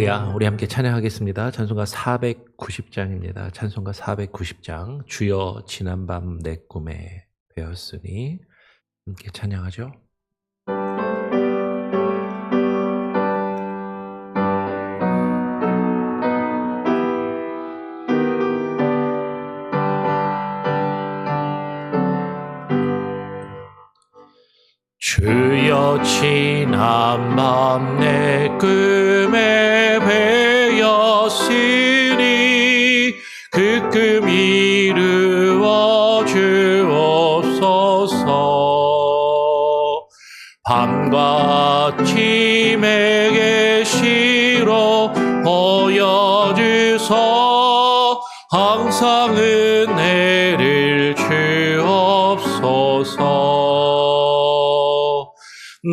할렐루야. 우리 함께 찬양하겠습니다. 찬송가 490장입니다. 찬송가 490장. 주여 지난밤 내 꿈에 배었으니. 함께 찬양하죠. 주여 지난밤 내 꿈에 배었으니 그 꿈 이루어 주옵소서. 밤과 아침에 계시로 보여주소. 항상 은혜를 주옵소서.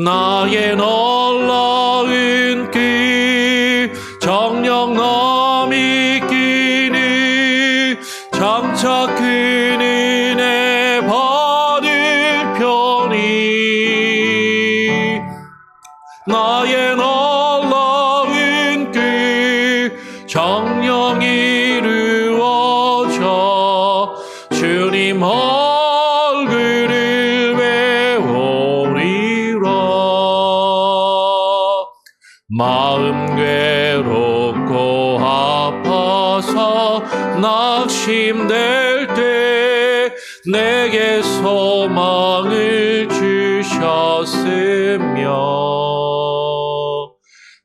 나의 놀라운 그 정령 넘이기는 장차 그 은혜 받을 편이. 나의 놀라운 그 정령 이루어져 주님 얼굴을 배우리라. 마음 괴롭고 아파서 낙심될 때 내게 소망을 주셨으며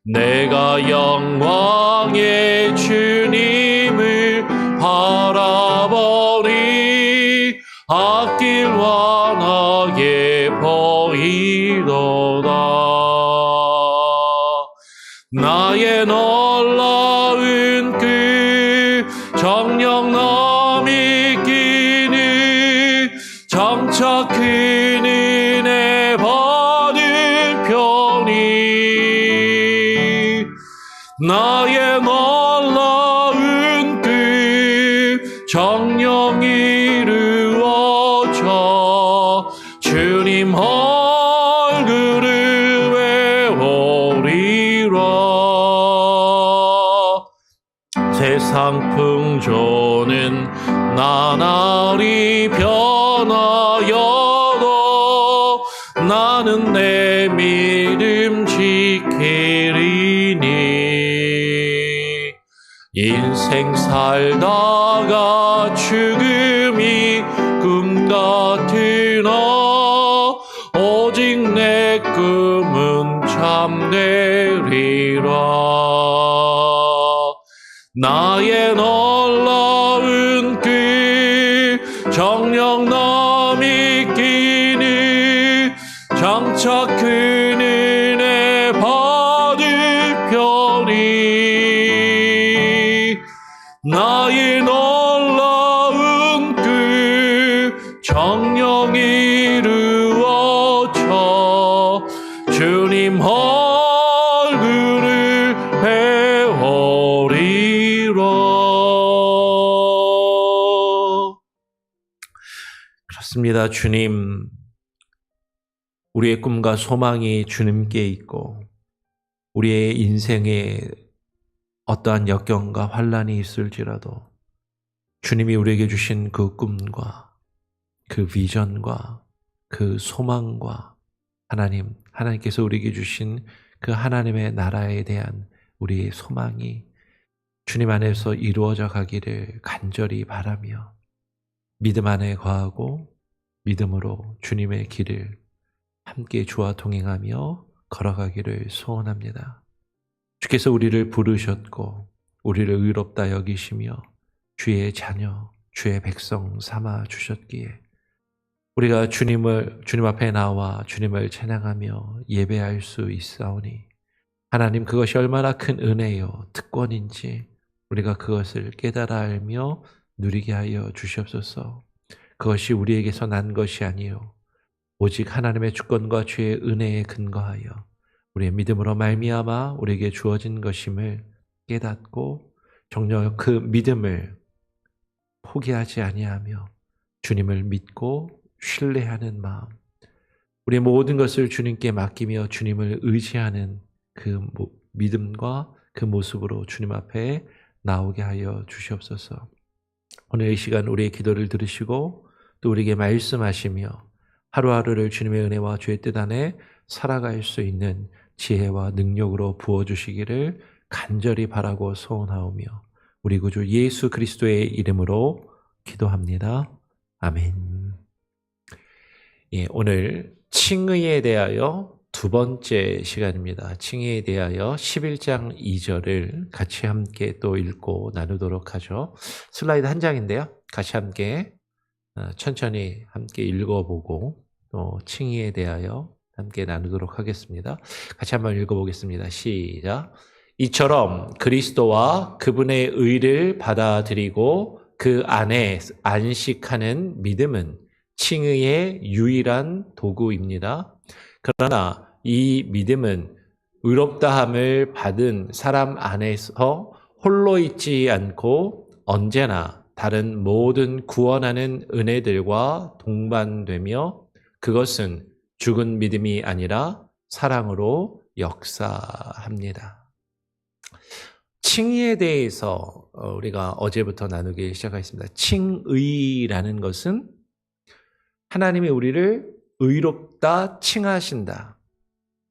내가 영광의 주님을 바라보니 앞길 환하게 보이도다. 나의 놀라운 그 정령 넘이기는 장차 큰 은혜 받을 편이. 나의 놀라운 그 정령 이루어져 주님 얼굴을 배우리라. 세상 풍조는 나날이 변하여도 나는 내 믿음 지키리니. 인생 살다가 죽음이 꿈 같으나 오직 내 꿈은 참되리라. 나의 놀라운 그 정령 넘이기는 장차 큰 은혜 받을 편이. 나의 놀라운 그 정령 이루어져 주님 얼굴을 배우리라. 그렇습니다. 주님, 우리의 꿈과 소망이 주님께 있고 우리의 인생에 어떠한 역경과 환난이 있을지라도 주님이 우리에게 주신 그 꿈과 그 비전과 그 소망과 하나님께서 우리에게 주신 그 하나님의 나라에 대한 우리의 소망이 주님 안에서 이루어져 가기를 간절히 바라며 믿음 안에 거하고 믿음으로 주님의 길을 함께 주와 동행하며 걸어가기를 소원합니다. 주께서 우리를 부르셨고 우리를 의롭다 여기시며 주의 자녀, 주의 백성 삼아 주셨기에 우리가 주님 앞에 나와 주님을 찬양하며 예배할 수 있사오니 하나님, 그것이 얼마나 큰 은혜요 특권인지 우리가 그것을 깨달아 알며 누리게 하여 주시옵소서. 그것이 우리에게서 난 것이 아니요 오직 하나님의 주권과 주의 은혜에 근거하여 우리의 믿음으로 말미암아 우리에게 주어진 것임을 깨닫고 정녕 그 믿음을 포기하지 아니하며 주님을 믿고 신뢰하는 마음, 우리의 모든 것을 주님께 맡기며 주님을 의지하는 그 믿음과 그 모습으로 주님 앞에 나오게 하여 주시옵소서. 오늘 이 시간 우리의 기도를 들으시고 또 우리에게 말씀하시며 하루하루를 주님의 은혜와 주의 뜻 안에 살아갈 수 있는 지혜와 능력으로 부어주시기를 간절히 바라고 소원하오며 우리 구주 예수 그리스도의 이름으로 기도합니다. 아멘. 예, 오늘 칭의에 대하여 두 번째 시간입니다. 칭의에 대하여 11장 2절을 같이 함께 또 읽고 나누도록 하죠. 슬라이드 한 장인데요. 같이 함께 천천히 함께 읽어보고 또 칭의에 대하여 함께 나누도록 하겠습니다. 같이 한번 읽어보겠습니다. 시작. 이처럼 그리스도와 그분의 의를 받아들이고 그 안에 안식하는 믿음은 칭의의 유일한 도구입니다. 그러나 이 믿음은 의롭다함을 받은 사람 안에서 홀로 있지 않고 언제나 다른 모든 구원하는 은혜들과 동반되며 그것은 죽은 믿음이 아니라 사랑으로 역사합니다. 칭의에 대해서 우리가 어제부터 나누기 시작하겠습니다. 칭의라는 것은 하나님이 우리를 의롭다 칭하신다.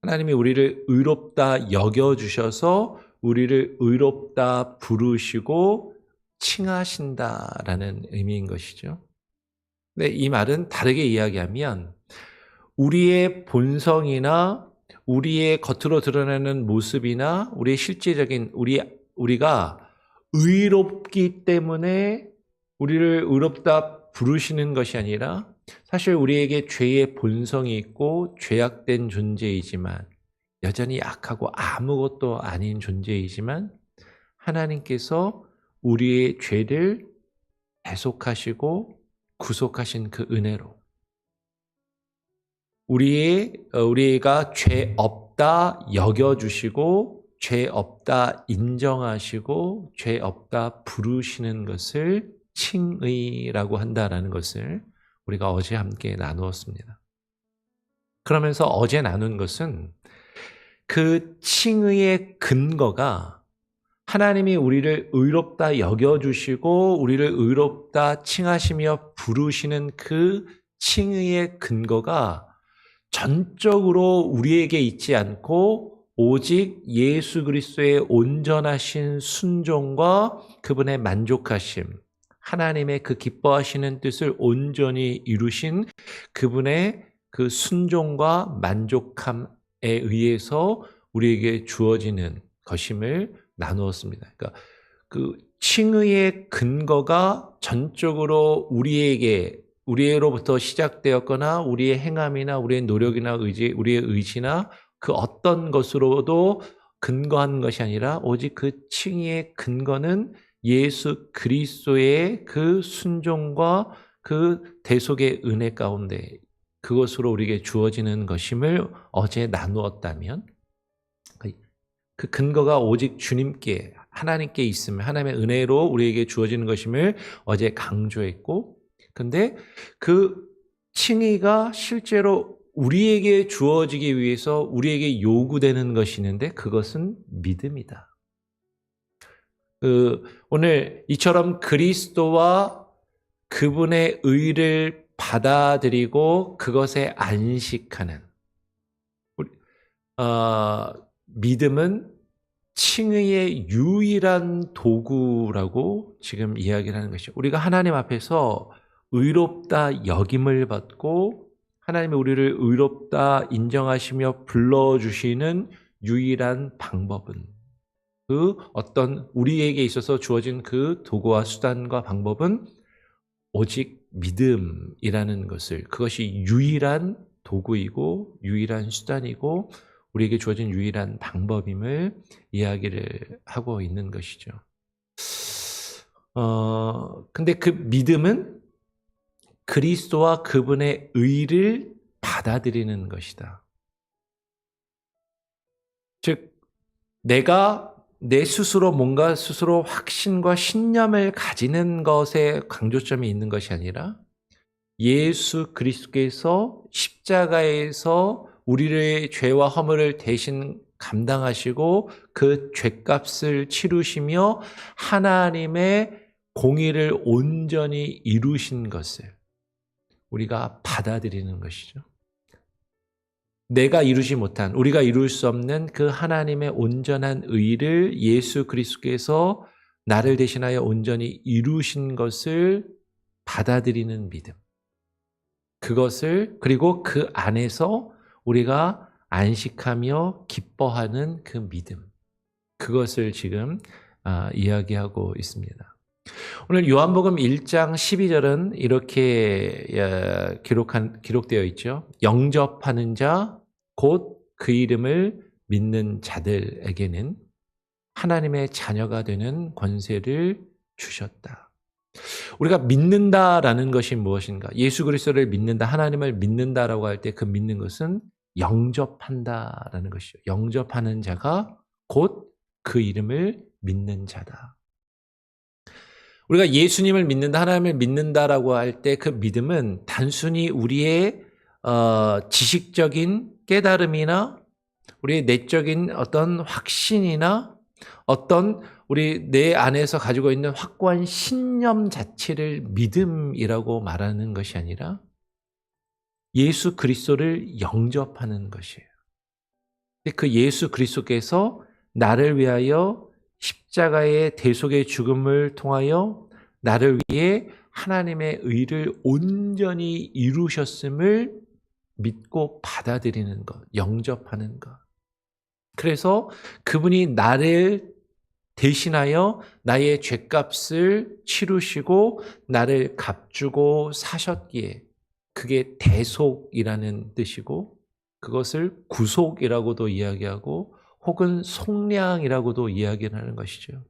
하나님이 우리를 의롭다 여겨주셔서 우리를 의롭다 부르시고 칭하신다라는 의미인 것이죠. 근데 이 말은 다르게 이야기하면 우리의 본성이나 우리의 겉으로 드러나는 모습이나 우리의 실제적인 우리가 의롭기 때문에 우리를 의롭다 부르시는 것이 아니라 사실 우리에게 죄의 본성이 있고 죄악된 존재이지만 여전히 약하고 아무것도 아닌 존재이지만 하나님께서 우리의 죄를 대속하시고 구속하신 그 은혜로 우리가 죄 없다 여겨주시고 죄 없다 인정하시고 죄 없다 부르시는 것을 칭의라고 한다라는 것을 우리가 어제 함께 나누었습니다. 그러면서 어제 나눈 것은 그 칭의의 근거가 하나님이 우리를 의롭다 여겨주시고 우리를 의롭다 칭하시며 부르시는 그 칭의의 근거가 전적으로 우리에게 있지 않고 오직 예수 그리스도의 온전하신 순종과 그분의 만족하심, 하나님의 그 기뻐하시는 뜻을 온전히 이루신 그분의 그 순종과 만족함에 의해서 우리에게 주어지는 것임을 나누었습니다. 그러니까 그 칭의의 근거가 전적으로 우리로부터 시작되었거나 우리의 행함이나 우리의 노력이나 의지, 우리의 의지나 그 어떤 것으로도 근거한 것이 아니라 오직 그 칭의의 근거는 예수 그리스도의 그 순종과 그 대속의 은혜 가운데 그것으로 우리에게 주어지는 것임을 어제 나누었다면 그 근거가 오직 주님께 하나님께 있으면 하나님의 은혜로 우리에게 주어지는 것임을 어제 강조했고 근데 그 칭의가 실제로 우리에게 주어지기 위해서 우리에게 요구되는 것이 있는데 그것은 믿음이다. 오늘 이처럼 그리스도와 그분의 의를 받아들이고 그것에 안식하는 믿음은 칭의의 유일한 도구라고 지금 이야기를 하는 것이죠. 우리가 하나님 앞에서 의롭다 여김을 받고 하나님이 우리를 의롭다 인정하시며 불러주시는 유일한 방법은 그 어떤 우리에게 있어서 주어진 그 도구와 수단과 방법은 오직 믿음이라는 것을 그것이 유일한 도구이고 유일한 수단이고 우리에게 주어진 유일한 방법임을 이야기를 하고 있는 것이죠. 근데 그 믿음은 그리스도와 그분의 의를 받아들이는 것이다. 즉, 내가 내 스스로 뭔가 스스로 확신과 신념을 가지는 것에 강조점이 있는 것이 아니라 예수 그리스도께서 십자가에서 우리의 죄와 허물을 대신 감당하시고 그 죄값을 치르시며 하나님의 공의를 온전히 이루신 것을 우리가 받아들이는 것이죠. 내가 이루지 못한, 우리가 이룰 수 없는 그 하나님의 온전한 의를 예수 그리스도께서 나를 대신하여 온전히 이루신 것을 받아들이는 믿음. 그것을, 그리고 그 안에서 우리가 안식하며 기뻐하는 그 믿음. 그것을 지금 이야기하고 있습니다. 오늘 요한복음 1장 12절은 이렇게 기록되어 있죠. 영접하는 자, 곧 그 이름을 믿는 자들에게는 하나님의 자녀가 되는 권세를 주셨다. 우리가 믿는다라는 것이 무엇인가? 예수 그리스도를 믿는다, 하나님을 믿는다라고 할 때 그 믿는 것은 영접한다라는 것이죠. 영접하는 자가 곧 그 이름을 믿는 자다. 우리가 예수님을 믿는다, 하나님을 믿는다라고 할 때 그 믿음은 단순히 우리의 지식적인 깨달음이나 우리의 내적인 어떤 확신이나 어떤 우리 내 안에서 가지고 있는 확고한 신념 자체를 믿음이라고 말하는 것이 아니라 예수 그리스도를 영접하는 것이에요. 그 예수 그리스도께서 나를 위하여 십자가의 대속의 죽음을 통하여 나를 위해 하나님의 의를 온전히 이루셨음을 믿고 받아들이는 것, 영접하는 것. 그래서 그분이 나를 대신하여 나의 죄값을 치르시고 나를 값주고 사셨기에 그게 대속이라는 뜻이고 그것을 구속이라고도 이야기하고 혹은 속량이라고도 이야기를 하는 것이죠.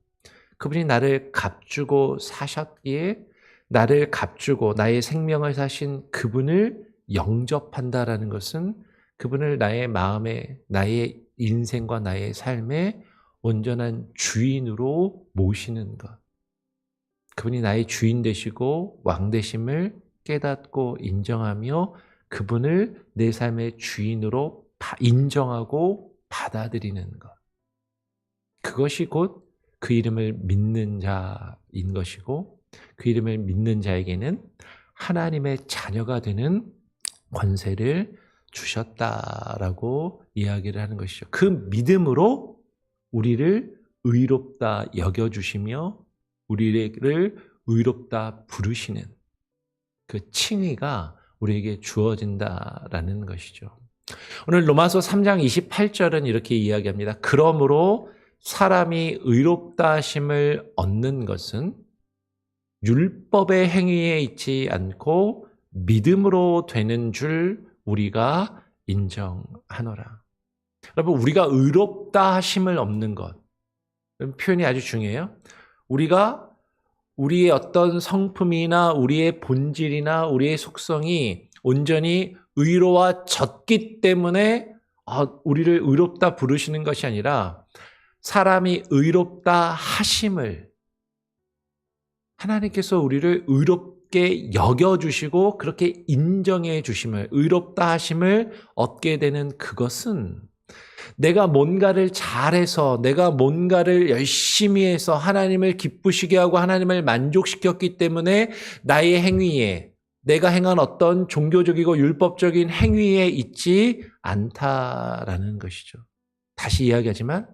그분이 나를 값주고 사셨기에 나를 값주고 나의 생명을 사신 그분을 영접한다라는 것은 그분을 나의 마음에, 나의 인생과 나의 삶의 온전한 주인으로 모시는 것. 그분이 나의 주인 되시고 왕 되심을 깨닫고 인정하며 그분을 내 삶의 주인으로 인정하고 받아들이는 것. 그것이 곧 그 이름을 믿는 자인 것이고 그 이름을 믿는 자에게는 하나님의 자녀가 되는 권세를 주셨다라고 이야기를 하는 것이죠. 그 믿음으로 우리를 의롭다 여겨주시며 우리를 의롭다 부르시는 그 칭의가 우리에게 주어진다라는 것이죠. 오늘 로마서 3장 28절은 이렇게 이야기합니다. 그러므로 사람이 의롭다 하심을 얻는 것은 율법의 행위에 있지 않고 믿음으로 되는 줄 우리가 인정하노라. 여러분, 우리가 의롭다 하심을 얻는 것. 표현이 아주 중요해요. 우리가 우리의 어떤 성품이나 우리의 본질이나 우리의 속성이 온전히 의로워졌기 때문에 우리를 의롭다 부르시는 것이 아니라 사람이 의롭다 하심을 하나님께서 우리를 의롭게 여겨주시고 그렇게 인정해 주심을 의롭다 하심을 얻게 되는 그것은 내가 뭔가를 잘해서 내가 뭔가를 열심히 해서 하나님을 기쁘시게 하고 하나님을 만족시켰기 때문에 나의 행위에 내가 행한 어떤 종교적이고 율법적인 행위에 있지 않다라는 것이죠. 다시 이야기하지만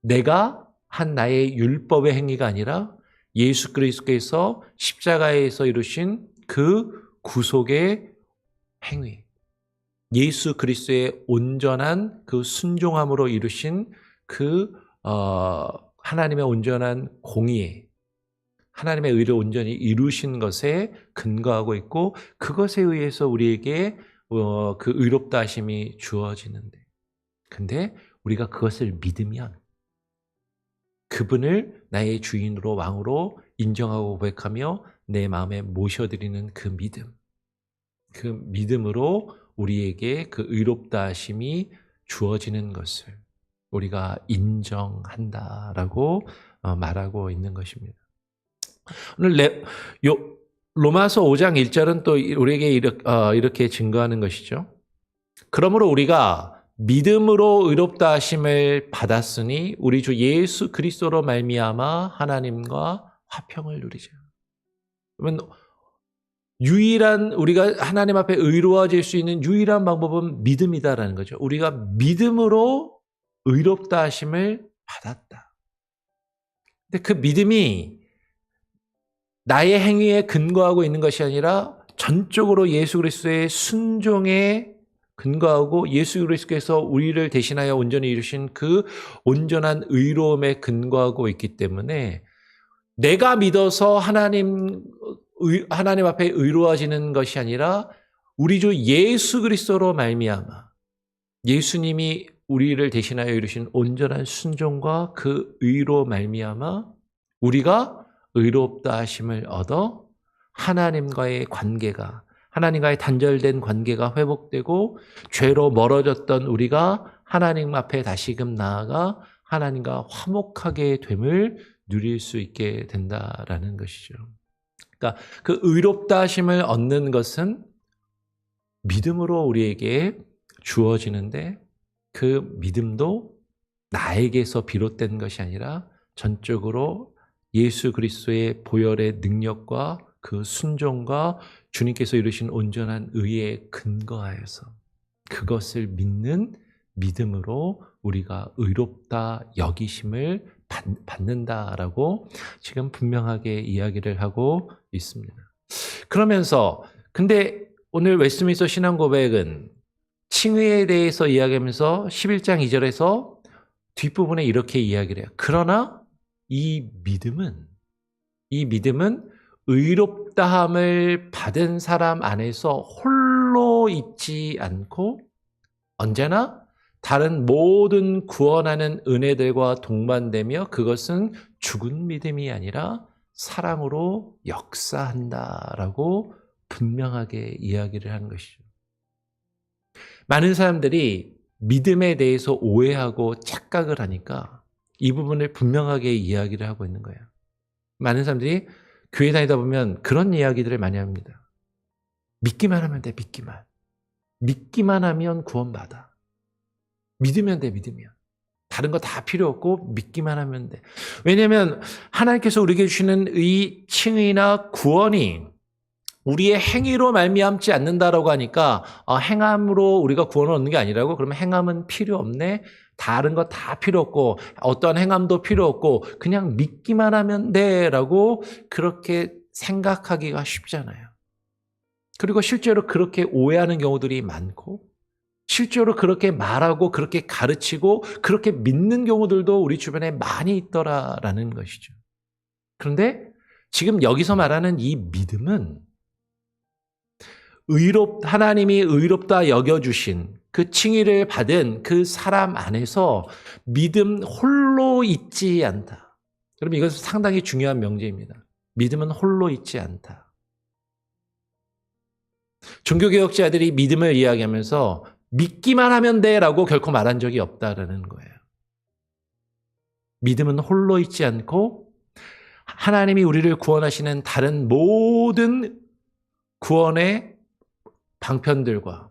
내가 한 나의 율법의 행위가 아니라 예수 그리스도께서 십자가에서 이루신 그 구속의 행위, 예수 그리스도의 온전한 그 순종함으로 이루신 그 하나님의 온전한 공의, 하나님의 의를 온전히 이루신 것에 근거하고 있고 그것에 의해서 우리에게 그 의롭다 하심이 주어지는데, 근데 우리가 그것을 믿으면 그분을 나의 주인으로 왕으로 인정하고 고백하며 내 마음에 모셔드리는 그 믿음, 그 믿음으로 우리에게 그 의롭다 하심이 주어지는 것을 우리가 인정한다라고 말하고 있는 것입니다. 오늘 로마서 5장 1절은 또 우리에게 이렇게 증거하는 것이죠. 그러므로 우리가 믿음으로 의롭다 하심을 받았으니 우리 주 예수 그리스도로 말미암아 하나님과 화평을 누리자. 그러면 유일한 우리가 하나님 앞에 의로워질 수 있는 유일한 방법은 믿음이다라는 거죠. 우리가 믿음으로 의롭다 하심을 받았다. 근데 그 믿음이 나의 행위에 근거하고 있는 것이 아니라 전적으로 예수 그리스도의 순종에 근거하고 예수 그리스도께서 우리를 대신하여 온전히 이루신 그 온전한 의로움에 근거하고 있기 때문에 내가 믿어서 하나님 앞에 의로워지는 것이 아니라 우리 주 예수 그리스도로 말미암아 예수님이 우리를 대신하여 이루신 온전한 순종과 그 의로 말미암아 우리가 의롭다 하심을 얻어 하나님과의 관계가 하나님과의 단절된 관계가 회복되고 죄로 멀어졌던 우리가 하나님 앞에 다시금 나아가 하나님과 화목하게 됨을 누릴 수 있게 된다라는 것이죠. 그러니까 그 의롭다 하심을 얻는 것은 믿음으로 우리에게 주어지는데 그 믿음도 나에게서 비롯된 것이 아니라 전적으로 예수 그리스도의 보혈의 능력과 그 순종과 주님께서 이루신 온전한 의에 근거하여서 그것을 믿는 믿음으로 우리가 의롭다 여기심을 받는다라고 지금 분명하게 이야기를 하고 있습니다. 그러면서 근데 오늘 웨스트민스터 신앙고백은 칭의에 대해서 이야기하면서 11장 2절에서 뒷부분에 이렇게 이야기를 해요. 그러나 이 믿음은 의롭다함을 받은 사람 안에서 홀로 있지 않고 언제나 다른 모든 구원하는 은혜들과 동반되며 그것은 죽은 믿음이 아니라 사랑으로 역사한다라고 분명하게 이야기를 하는 것이죠. 많은 사람들이 믿음에 대해서 오해하고 착각을 하니까 이 부분을 분명하게 이야기를 하고 있는 거예요. 많은 사람들이 교회 다니다 보면 그런 이야기들을 많이 합니다. 믿기만 하면 돼, 믿기만. 믿기만 하면 구원받아. 믿으면 돼, 믿으면. 다른 거 다 필요 없고 믿기만 하면 돼. 왜냐하면 하나님께서 우리에게 주시는 이 칭의나 구원이 우리의 행위로 말미암지 않는다라고 하니까 행함으로 우리가 구원을 얻는 게 아니라고? 그러면 행함은 필요 없네? 다른 거 다 필요 없고 어떠한 행함도 필요 없고 그냥 믿기만 하면 돼라고 그렇게 생각하기가 쉽잖아요. 그리고 실제로 그렇게 오해하는 경우들이 많고 실제로 그렇게 말하고 그렇게 가르치고 그렇게 믿는 경우들도 우리 주변에 많이 있더라라는 것이죠. 그런데 지금 여기서 말하는 이 믿음은 하나님이 의롭다 여겨주신 그 칭의를 받은 그 사람 안에서 믿음 홀로 있지 않다. 그럼 이것은 상당히 중요한 명제입니다. 믿음은 홀로 있지 않다. 종교개혁자들이 믿음을 이야기하면서 믿기만 하면 돼라고 결코 말한 적이 없다라는 거예요. 믿음은 홀로 있지 않고 하나님이 우리를 구원하시는 다른 모든 구원의 방편들과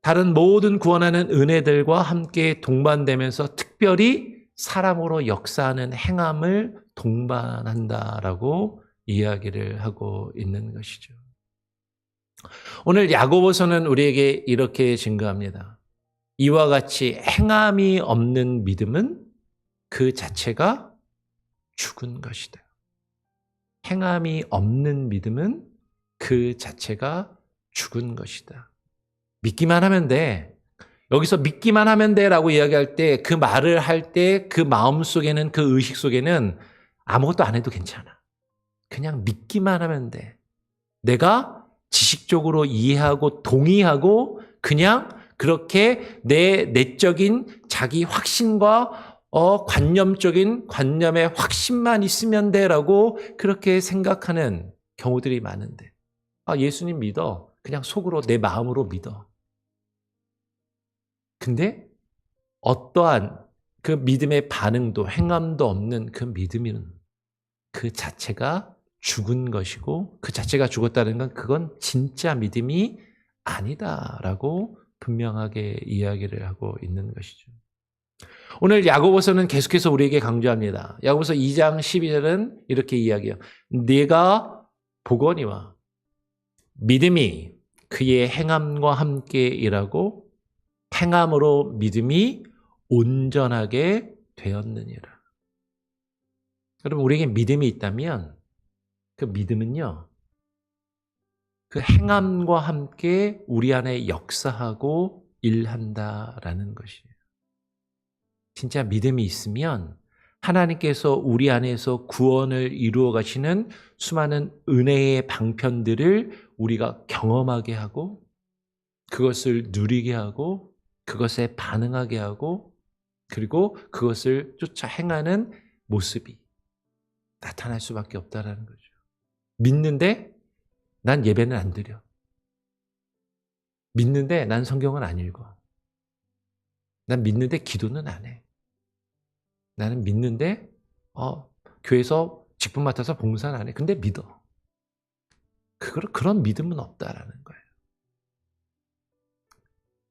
다른 모든 구원하는 은혜들과 함께 동반되면서 특별히 사람으로 역사하는 행함을 동반한다라고 이야기를 하고 있는 것이죠. 오늘 야고보서는 우리에게 이렇게 증거합니다. 이와 같이 행함이 없는 믿음은 그 자체가 죽은 것이다. 행함이 없는 믿음은 그 자체가 죽은 것이다. 믿기만 하면 돼. 여기서 믿기만 하면 돼라고 이야기할 때 그 말을 할 때 그 마음 속에는 그 의식 속에는 아무것도 안 해도 괜찮아. 그냥 믿기만 하면 돼. 내가 지식적으로 이해하고 동의하고 그냥 그렇게 내 내적인 자기 확신과 관념적인 관념의 확신만 있으면 돼라고 그렇게 생각하는 경우들이 많은데 예수님 믿어. 그냥 속으로 내 마음으로 믿어. 근데 어떠한 그 믿음의 반응도 행함도 없는 그 믿음은 그 자체가 죽은 것이고 그 자체가 죽었다는 건 그건 진짜 믿음이 아니다라고 분명하게 이야기를 하고 있는 것이죠. 오늘 야고보서는 계속해서 우리에게 강조합니다. 야고보서 2장 12절은 이렇게 이야기해요. 네가 보거니와 믿음이 그의 행함과 함께 일하고 행함으로 믿음이 온전하게 되었느니라. 여러분, 우리에게 믿음이 있다면 그 믿음은요, 그 행함과 함께 우리 안에 역사하고 일한다라는 것이에요. 진짜 믿음이 있으면 하나님께서 우리 안에서 구원을 이루어 가시는 수많은 은혜의 방편들을 우리가 경험하게 하고 그것을 누리게 하고 그것에 반응하게 하고 그리고 그것을 쫓아 행하는 모습이 나타날 수밖에 없다라는 거죠. 믿는데 난 예배는 안 드려. 믿는데 난 성경은 안 읽어. 난 믿는데 기도는 안 해. 나는 믿는데 교회에서 직분 맡아서 봉사는 안 해. 근데 믿어. 그런 믿음은 없다라는 거예요.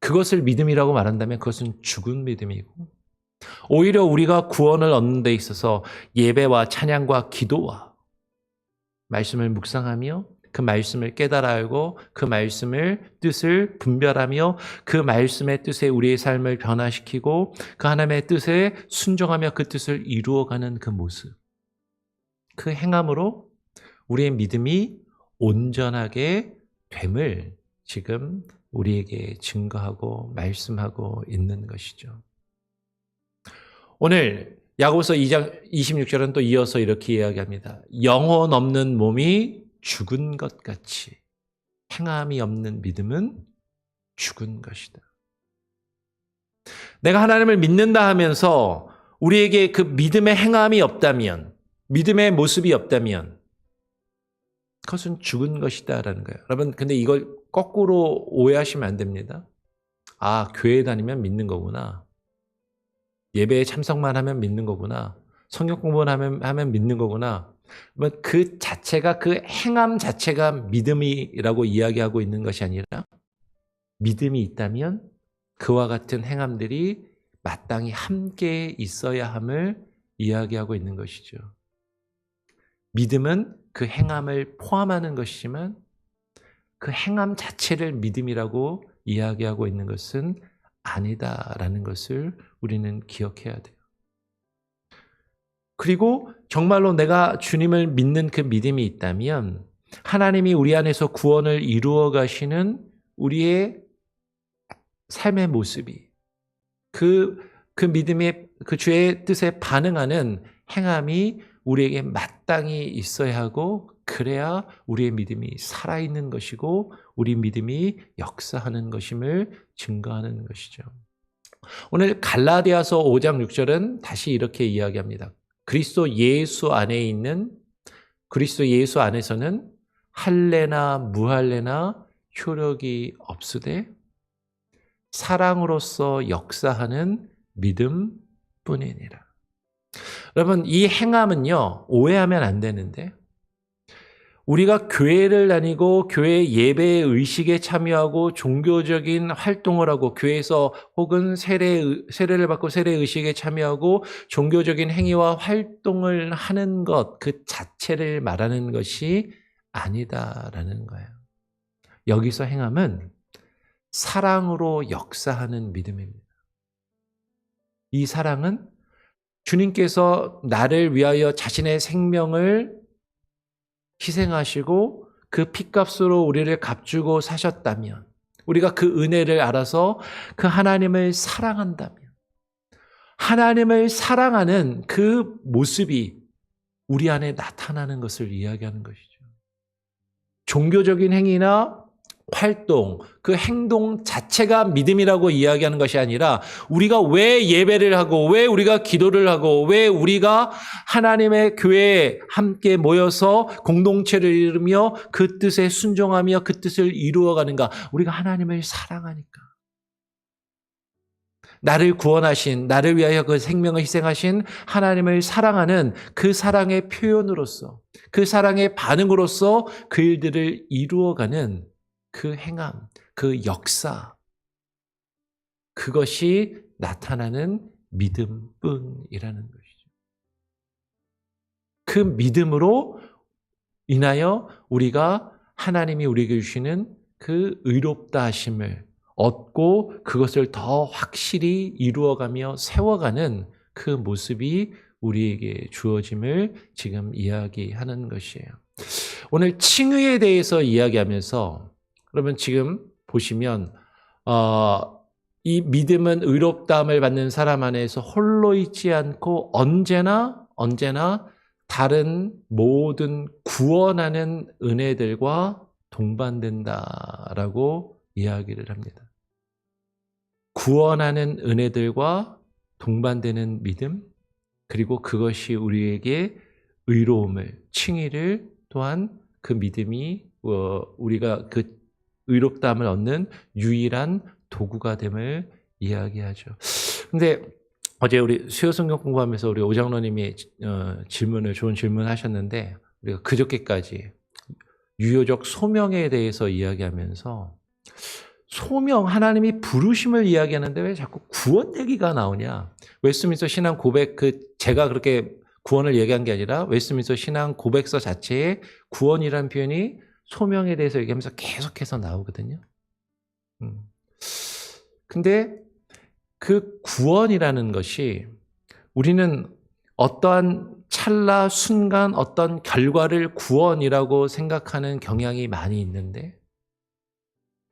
그것을 믿음이라고 말한다면 그것은 죽은 믿음이고 오히려 우리가 구원을 얻는 데 있어서 예배와 찬양과 기도와 말씀을 묵상하며 그 말씀을 깨달아 알고 그 말씀을 뜻을 분별하며 그 말씀의 뜻에 우리의 삶을 변화시키고 그 하나님의 뜻에 순종하며 그 뜻을 이루어가는 그 모습, 그 행함으로 우리의 믿음이 온전하게 됨을 지금 우리에게 증거하고 말씀하고 있는 것이죠. 오늘 야고보서 2장 26절은 또 이어서 이렇게 이야기합니다. 영혼 없는 몸이 죽은 것 같이 행함이 없는 믿음은 죽은 것이다. 내가 하나님을 믿는다 하면서 우리에게 그 믿음의 행함이 없다면, 믿음의 모습이 없다면 그것은 죽은 것이다라는 거예요. 여러분, 근데 이걸 거꾸로 오해하시면 안 됩니다. 아, 교회 다니면 믿는 거구나. 예배에 참석만 하면 믿는 거구나. 성경 공부만 하면 믿는 거구나. 그 자체가, 그 행함 자체가 믿음이라고 이야기하고 있는 것이 아니라 믿음이 있다면 그와 같은 행함들이 마땅히 함께 있어야 함을 이야기하고 있는 것이죠. 믿음은 그 행함을 포함하는 것이지만 그 행함 자체를 믿음이라고 이야기하고 있는 것은 아니다라는 것을 우리는 기억해야 돼요. 그리고 정말로 내가 주님을 믿는 그 믿음이 있다면 하나님이 우리 안에서 구원을 이루어 가시는 우리의 삶의 모습이 그 믿음의 그 주의 뜻에 반응하는 행함이 우리에게 마땅히 있어야 하고 그래야 우리의 믿음이 살아있는 것이고 우리 믿음이 역사하는 것임을 증거하는 것이죠. 오늘 갈라디아서 5장 6절은 다시 이렇게 이야기합니다. 그리스도 예수 안에 있는 그리스도 예수 안에서는 할례나 무할례나 효력이 없으되 사랑으로서 역사하는 믿음뿐이니라. 여러분, 이 행함은요, 오해하면 안 되는데 우리가 교회를 다니고 교회 예배의 의식에 참여하고 종교적인 활동을 하고 교회에서 혹은 세례를 받고 세례 의식에 참여하고 종교적인 행위와 활동을 하는 것 그 자체를 말하는 것이 아니다라는 거예요. 여기서 행함은 사랑으로 역사하는 믿음입니다. 이 사랑은 주님께서 나를 위하여 자신의 생명을 희생하시고 그 핏값으로 우리를 값주고 사셨다면 우리가 그 은혜를 알아서 그 하나님을 사랑한다면 하나님을 사랑하는 그 모습이 우리 안에 나타나는 것을 이야기하는 것이죠. 종교적인 행위나 활동, 그 행동 자체가 믿음이라고 이야기하는 것이 아니라 우리가 왜 예배를 하고 왜 우리가 기도를 하고 왜 우리가 하나님의 교회에 함께 모여서 공동체를 이루며 그 뜻에 순종하며 그 뜻을 이루어가는가? 우리가 하나님을 사랑하니까. 나를 구원하신, 나를 위하여 그 생명을 희생하신 하나님을 사랑하는 그 사랑의 표현으로서 그 사랑의 반응으로서 그 일들을 이루어가는 그 행함, 그 역사, 그것이 나타나는 믿음뿐이라는 것이죠. 그 믿음으로 인하여 우리가 하나님이 우리에게 주시는 그 의롭다 하심을 얻고 그것을 더 확실히 이루어가며 세워가는 그 모습이 우리에게 주어짐을 지금 이야기하는 것이에요. 오늘 칭의에 대해서 이야기하면서 그러면 지금 보시면 이 믿음은 의롭다함을 받는 사람 안에서 홀로 있지 않고 언제나 다른 모든 구원하는 은혜들과 동반된다라고 이야기를 합니다. 구원하는 은혜들과 동반되는 믿음, 그리고 그것이 우리에게 의로움을, 칭의를 또한 그 믿음이 우리가 그 의롭다함을 얻는 유일한 도구가 됨을 이야기하죠. 근데 어제 우리 수요 성경 공부하면서 우리 오장로님이 좋은 질문을 하셨는데, 우리가 그저께까지 유효적 소명에 대해서 이야기하면서 소명, 하나님이 부르심을 이야기하는데 왜 자꾸 구원 얘기가 나오냐? 웨스트민스터 신앙 고백, 제가 그렇게 구원을 얘기한 게 아니라 웨스트민스터 신앙 고백서 자체에 구원이라는 표현이 소명에 대해서 얘기하면서 계속해서 나오거든요. 근데 그 구원이라는 것이 우리는 어떠한 찰나 순간 어떤 결과를 구원이라고 생각하는 경향이 많이 있는데,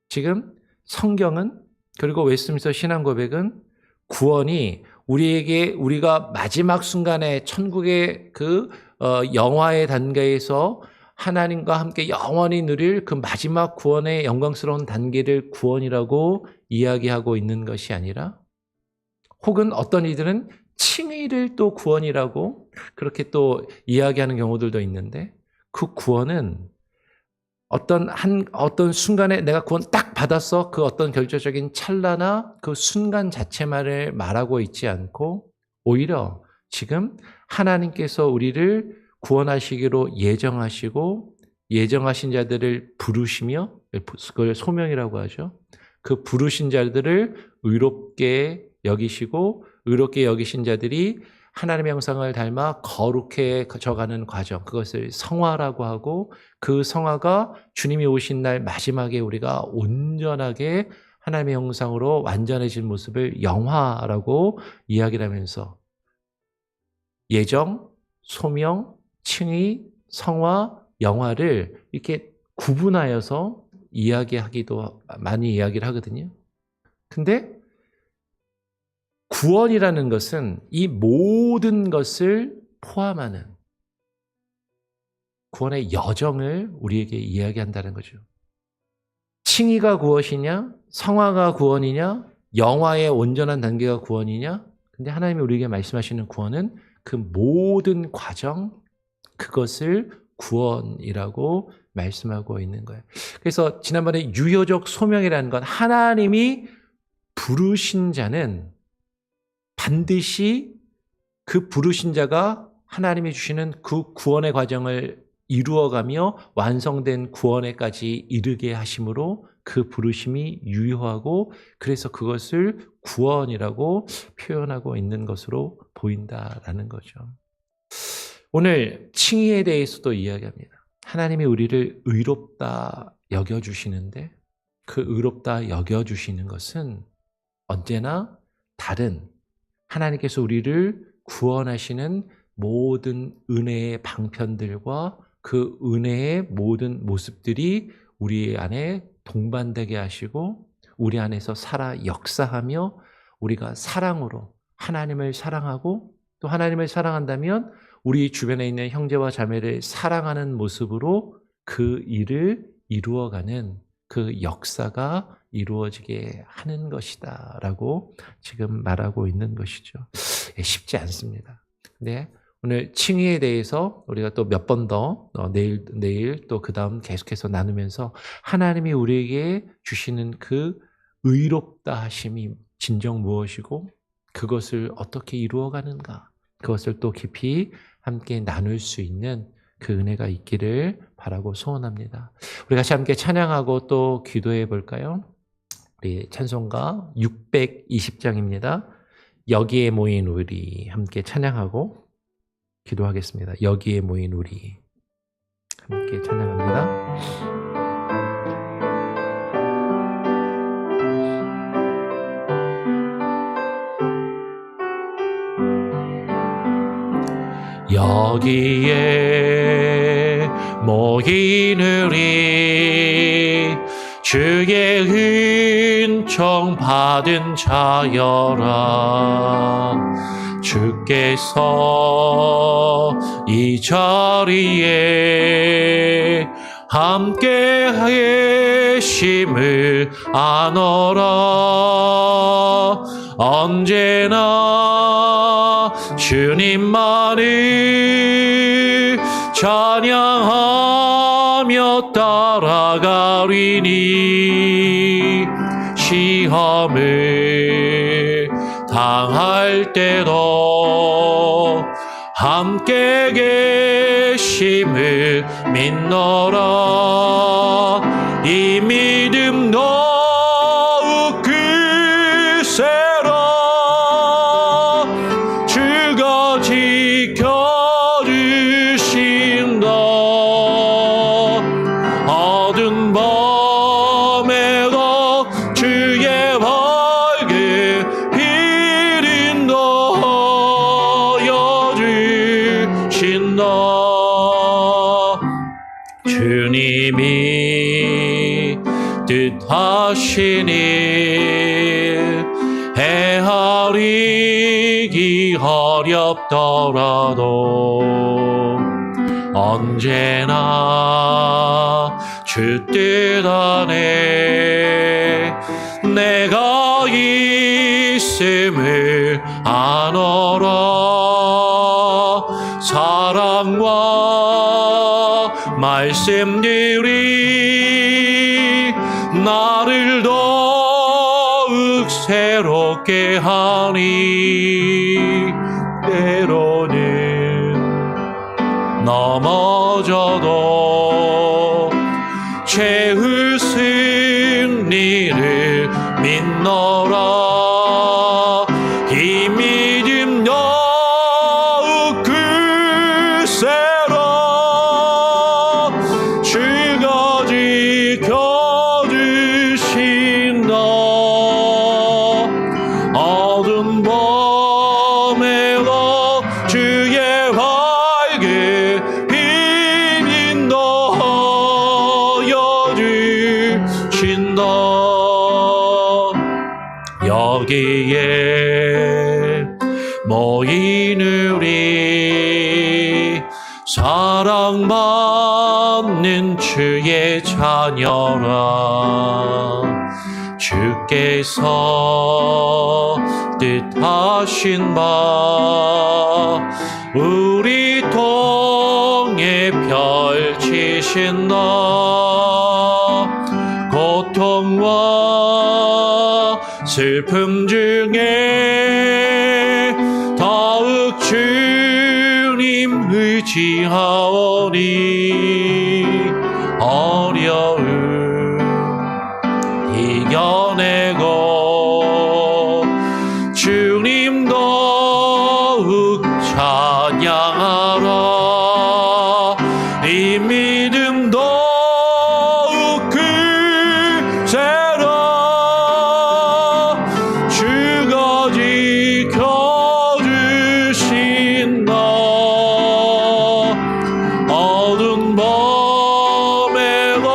지금 성경은, 그리고 웨스트민스터 신앙 고백은 구원이 우리가 마지막 순간에 천국의 그 영화의 단계에서 하나님과 함께 영원히 누릴 그 마지막 구원의 영광스러운 단계를 구원이라고 이야기하고 있는 것이 아니라, 혹은 어떤 이들은 칭의를 또 구원이라고 그렇게 또 이야기하는 경우들도 있는데, 그 구원은 어떤 순간에 내가 구원 딱 받았어, 그 어떤 결정적인 찰나나 그 순간 자체만을 말하고 있지 않고, 오히려 지금 하나님께서 우리를 구원하시기로 예정하시고 예정하신 자들을 부르시며, 그걸 소명이라고 하죠. 그 부르신 자들을 의롭게 여기시고 의롭게 여기신 자들이 하나님의 형상을 닮아 거룩해져가는 과정, 그것을 성화라고 하고, 그 성화가 주님이 오신 날 마지막에 우리가 온전하게 하나님의 형상으로 완전해진 모습을 영화라고 이야기를 하면서 예정, 소명, 칭의, 성화, 영화를 이렇게 구분하여서 이야기하기도 많이 이야기를 하거든요. 근데 구원이라는 것은 이 모든 것을 포함하는 구원의 여정을 우리에게 이야기한다는 거죠. 칭의가 구원이냐, 성화가 구원이냐, 영화의 온전한 단계가 구원이냐? 근데 하나님이 우리에게 말씀하시는 구원은 그 모든 과정, 그것을 구원이라고 말씀하고 있는 거예요. 그래서 지난번에 유효적 소명이라는 건 하나님이 부르신 자는 반드시 그 부르신 자가 하나님이 주시는 그 구원의 과정을 이루어가며 완성된 구원에까지 이르게 하심으로 그 부르심이 유효하고, 그래서 그것을 구원이라고 표현하고 있는 것으로 보인다라는 거죠. 오늘 칭의에 대해서도 이야기합니다. 하나님이 우리를 의롭다 여겨주시는데, 그 의롭다 여겨주시는 것은 언제나 다른 하나님께서 우리를 구원하시는 모든 은혜의 방편들과 그 은혜의 모든 모습들이 우리 안에 동반되게 하시고 우리 안에서 살아 역사하며, 우리가 사랑으로 하나님을 사랑하고 또 하나님을 사랑한다면 우리 주변에 있는 형제와 자매를 사랑하는 모습으로 그 일을 이루어가는 그 역사가 이루어지게 하는 것이다 라고 지금 말하고 있는 것이죠. 쉽지 않습니다. 근데 오늘 칭의에 대해서 우리가 또 몇 번 더 내일 또 그 다음 계속해서 나누면서 하나님이 우리에게 주시는 그 의롭다 하심이 진정 무엇이고 그것을 어떻게 이루어가는가, 그것을 또 깊이 함께 나눌 수 있는 그 은혜가 있기를 바라고 소원합니다. 우리 같이 함께 찬양하고 또 기도해 볼까요? 우리 찬송가 620장입니다. 여기에 모인 우리 함께 찬양하고 기도하겠습니다. 여기에 모인 우리 함께 찬양합니다. 여기에 모인 우리 주의 은총 받은 자여라. 주께서 이 자리에 함께 계심을 아노라. 언제나 주님만을 찬양하며 따라가리니 시험을 당할 때도 함께 계심을 믿노라. 이 믿음 더욱 크세라. 주가 지켜주신다. 어두운 밤에도 주의 밝게 빛 인도하여 주신다. 주님이 뜻하신 일 헤아리기 어렵더라도 언제나 주 뜻 안에 내가 있음을 아노라. 사랑과 말씀들이 나를 더욱 새롭게 하니 때로는 넘어져도 최후 승리를 믿노라. 이 믿음 더욱 크세라. 주가 지켜주신다. 어두운 밤에도 주의 밝게 빛 인도하여 주신다. 여기에 모인 우리 사랑받는 주의 자녀라. 주께서 뜻하신 바 우리 통해 펼치신다. 고통과 슬픔 중에 더욱 주님 의지하오니 어려움 이겨내고 주님 더욱 찬양하라. 이 믿음 더욱 크세라. 주가 지켜주신다. 어두운 밤에도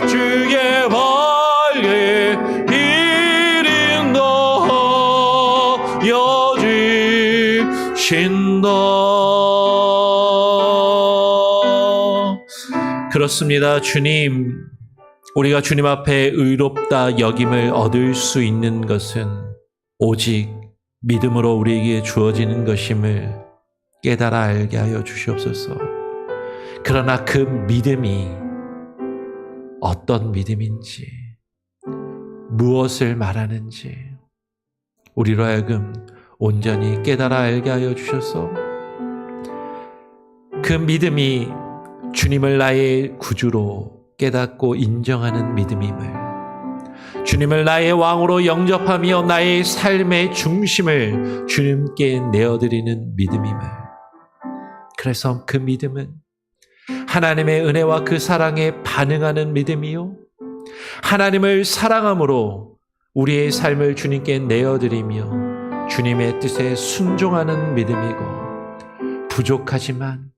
주의 밝게 빛 인도하여 주신다. 그렇습니다. 주님, 우리가 주님 앞에 의롭다 여김을 얻을 수 있는 것은 오직 믿음으로 우리에게 주어지는 것임을 깨달아 알게 하여 주시옵소서. 그러나 그 믿음이 어떤 믿음인지, 무엇을 말하는지 우리로 하여금 온전히 깨달아 알게 하여 주셔서 그 믿음이 주님을 나의 구주로 깨닫고 인정하는 믿음임을, 주님을 나의 왕으로 영접하며 나의 삶의 중심을 주님께 내어드리는 믿음임을. 그래서 그 믿음은 하나님의 은혜와 그 사랑에 반응하는 믿음이요, 하나님을 사랑함으로 우리의 삶을 주님께 내어드리며 주님의 뜻에 순종하는 믿음이고, 부족하지만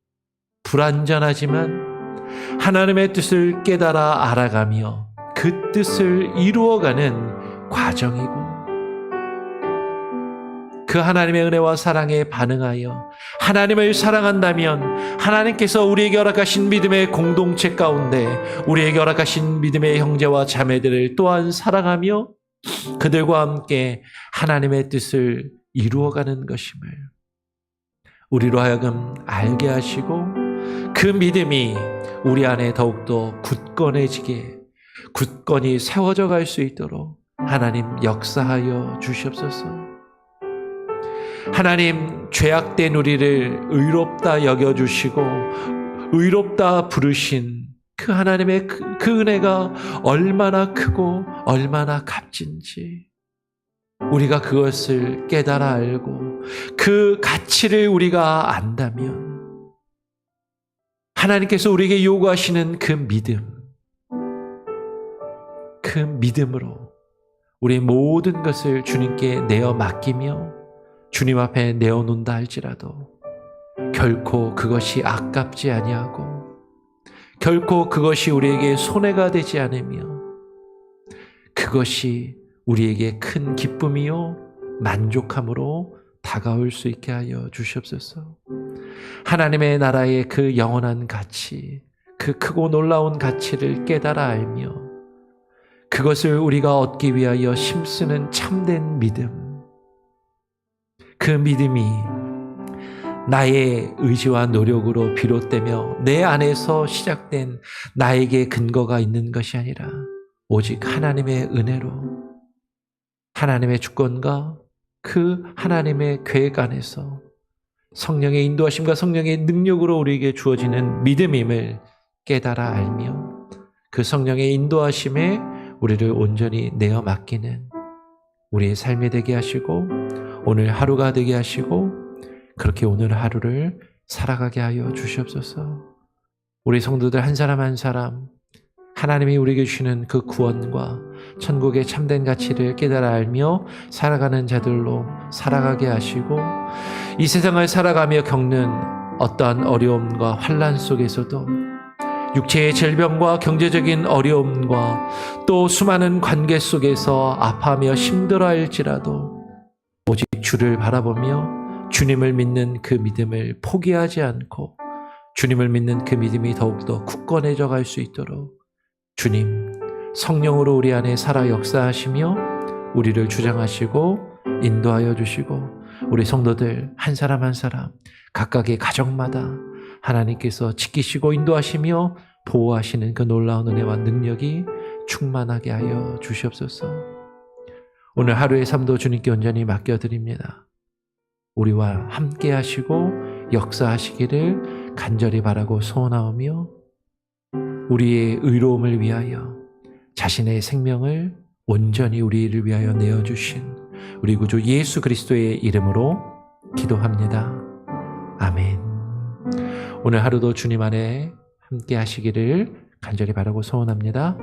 불완전하지만 하나님의 뜻을 깨달아 알아가며 그 뜻을 이루어가는 과정이고, 그 하나님의 은혜와 사랑에 반응하여 하나님을 사랑한다면 하나님께서 우리에게 허락하신 믿음의 공동체 가운데 우리에게 허락하신 믿음의 형제와 자매들을 또한 사랑하며 그들과 함께 하나님의 뜻을 이루어가는 것임을 우리로 하여금 알게 하시고, 그 믿음이 우리 안에 더욱더 굳건해지게, 굳건히 세워져 갈 수 있도록 하나님 역사하여 주시옵소서. 하나님, 죄악된 우리를 의롭다 여겨주시고 의롭다 부르신 그 하나님의 그 은혜가 얼마나 크고 얼마나 값진지 우리가 그것을 깨달아 알고 그 가치를 우리가 안다면 하나님께서 우리에게 요구하시는 그 믿음으로 우리의 모든 것을 주님께 내어 맡기며 주님 앞에 내어놓는다 할지라도 결코 그것이 아깝지 아니하고 결코 그것이 우리에게 손해가 되지 않으며 그것이 우리에게 큰 기쁨이요 만족함으로 다가올 수 있게 하여 주시옵소서. 하나님의 나라의 그 영원한 가치, 그 크고 놀라운 가치를 깨달아 알며 그것을 우리가 얻기 위하여 힘쓰는 참된 믿음, 그 믿음이 나의 의지와 노력으로 비롯되며 내 안에서 시작된 나에게 근거가 있는 것이 아니라 오직 하나님의 은혜로, 하나님의 주권과 그 하나님의 계획 안에서 성령의 인도하심과 성령의 능력으로 우리에게 주어지는 믿음임을 깨달아 알며 그 성령의 인도하심에 우리를 온전히 내어 맡기는 우리의 삶이 되게 하시고 오늘 하루가 되게 하시고 그렇게 오늘 하루를 살아가게 하여 주시옵소서. 우리 성도들 한 사람 한 사람 하나님이 우리에게 주시는 그 구원과 천국의 참된 가치를 깨달아 알며 살아가는 자들로 살아가게 하시고 이 세상을 살아가며 겪는 어떠한 어려움과 환난 속에서도 육체의 질병과 경제적인 어려움과 또 수많은 관계 속에서 아파하며 힘들어할지라도 오직 주를 바라보며 주님을 믿는 그 믿음을 포기하지 않고 주님을 믿는 그 믿음이 더욱더 굳건해져 갈 수 있도록 주님 성령으로 우리 안에 살아 역사하시며 우리를 주장하시고 인도하여 주시고 우리 성도들 한 사람 한 사람 각각의 가정마다 하나님께서 지키시고 인도하시며 보호하시는 그 놀라운 은혜와 능력이 충만하게 하여 주시옵소서. 오늘 하루의 삶도 주님께 온전히 맡겨드립니다. 우리와 함께 하시고 역사하시기를 간절히 바라고 소원하오며 우리의 의로움을 위하여 자신의 생명을 온전히 우리를 위하여 내어주신 우리 구주 예수 그리스도의 이름으로 기도합니다. 아멘. 오늘 하루도 주님 안에 함께 하시기를 간절히 바라고 소원합니다.